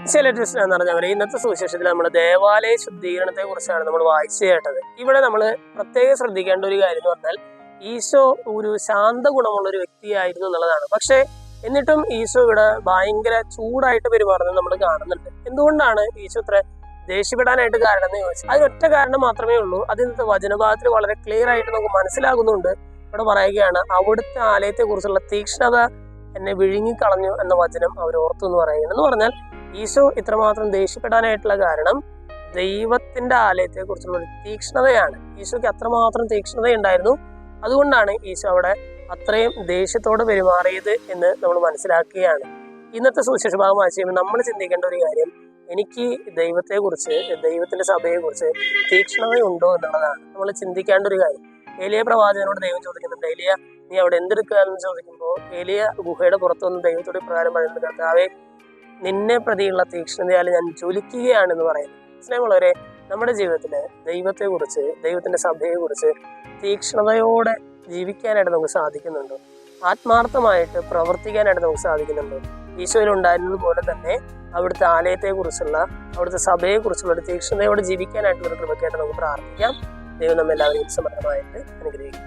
എന്ന് പറഞ്ഞവരെ ഇന്നത്തെ സുവിശേഷത്തിൽ നമ്മൾ ദേവാലയ ശുദ്ധീകരണത്തെ കുറിച്ചാണ് നമ്മൾ വായിച്ചു കേട്ടത്. ഇവിടെ നമ്മൾ പ്രത്യേകം ശ്രദ്ധിക്കേണ്ട ഒരു കാര്യം എന്ന് പറഞ്ഞാൽ ഈശോ ഒരു ശാന്ത ഗുണമുള്ള ഒരു വ്യക്തിയായിരുന്നു എന്നുള്ളതാണ്. പക്ഷെ എന്നിട്ടും ഈശോ ഇവിടെ ഭയങ്കര ചൂടായിട്ട് പെരുമാറുന്നത് നമ്മൾ കാണുന്നുണ്ട്. എന്തുകൊണ്ടാണ് ഈശോ ഇത്ര ദേഷ്യപ്പെടാനായിട്ട് കാരണം എന്ന് ചോദിച്ചാൽ അതിനൊറ്റ കാരണം മാത്രമേ ഉള്ളൂ. അത് ഇന്നത്തെ വചനഭാഗത്തിൽ വളരെ ക്ലിയർ ആയിട്ട് നമുക്ക് മനസ്സിലാകുന്നുണ്ട്. ഇവിടെ പറയുകയാണ്, അവിടുത്തെ ആലയത്തെ കുറിച്ചുള്ള തീക്ഷ്ണത എന്നെ വിഴുങ്ങിക്കളഞ്ഞു എന്ന വചനം അവർ ഓർത്തു എന്ന് പറയുന്നത്. എന്ന് പറഞ്ഞാൽ ഈശോ ഇത്രമാത്രം ദേഷ്യപ്പെടാനായിട്ടുള്ള കാരണം ദൈവത്തിന്റെ ആലയത്തെ കുറിച്ചുള്ള ഒരു തീക്ഷ്ണതയാണ്. ഈശോയ്ക്ക് അത്രമാത്രം തീക്ഷ്ണതയുണ്ടായിരുന്നു. അതുകൊണ്ടാണ് ഈശോ അവിടെ അത്രയും ദേഷ്യത്തോട് പെരുമാറിയത് എന്ന് നമ്മൾ മനസ്സിലാക്കുകയാണ്. ഇന്നത്തെ സുവിശേഷ ഭാഗം വായിച്ചു നമ്മൾ ചിന്തിക്കേണ്ട ഒരു കാര്യം, എനിക്ക് ദൈവത്തെക്കുറിച്ച്, ദൈവത്തിന്റെ സഭയെക്കുറിച്ച് തീക്ഷ്ണതയുണ്ടോ എന്നുള്ളതാണ് നമ്മൾ ചിന്തിക്കേണ്ട ഒരു കാര്യം. ഏലിയ പ്രവാചകനോട് ദൈവം ചോദിക്കുന്നുണ്ട്, ഏലിയ നീ അവിടെ എന്തെടുക്കുക എന്ന് ചോദിക്കുമ്പോൾ ഏലിയ ഗുഹയുടെ പുറത്തുനിന്ന് ദൈവത്തോട് പ്രകാരം പറയുന്നത്, കർത്താവേ നിന്നെ പ്രതിയുള്ള തീക്ഷ്ണതയാൽ ഞാൻ ജ്വലിക്കുകയാണെന്ന് പറയുന്നു. സ്നേഹമുള്ളവരെ, നമ്മുടെ ജീവിതത്തില് ദൈവത്തെക്കുറിച്ച്, ദൈവത്തിന്റെ സഭയെക്കുറിച്ച് തീക്ഷ്ണതയോടെ ജീവിക്കാനായിട്ട് നമുക്ക് സാധിക്കുന്നുണ്ടോ? ആത്മാർത്ഥമായിട്ട് പ്രവർത്തിക്കാനായിട്ട് നമുക്ക് സാധിക്കുന്നുണ്ടോ? ഈശോയിൽ ഉണ്ടായിരുന്നത് പോലെ തന്നെ അവിടുത്തെ ആലയത്തെക്കുറിച്ചുള്ള, അവിടുത്തെ സഭയെക്കുറിച്ചുള്ള ഒരു തീക്ഷ്ണതയോടെ ജീവിക്കാനായിട്ടുള്ള ഒരു കൃപയ്ക്കായിട്ട് നമുക്ക് പ്രാർത്ഥിക്കാം. ദൈവം നമ്മെല്ലാവരെയും സമർത്ഥമായിട്ട് അനുഗ്രഹിക്കും.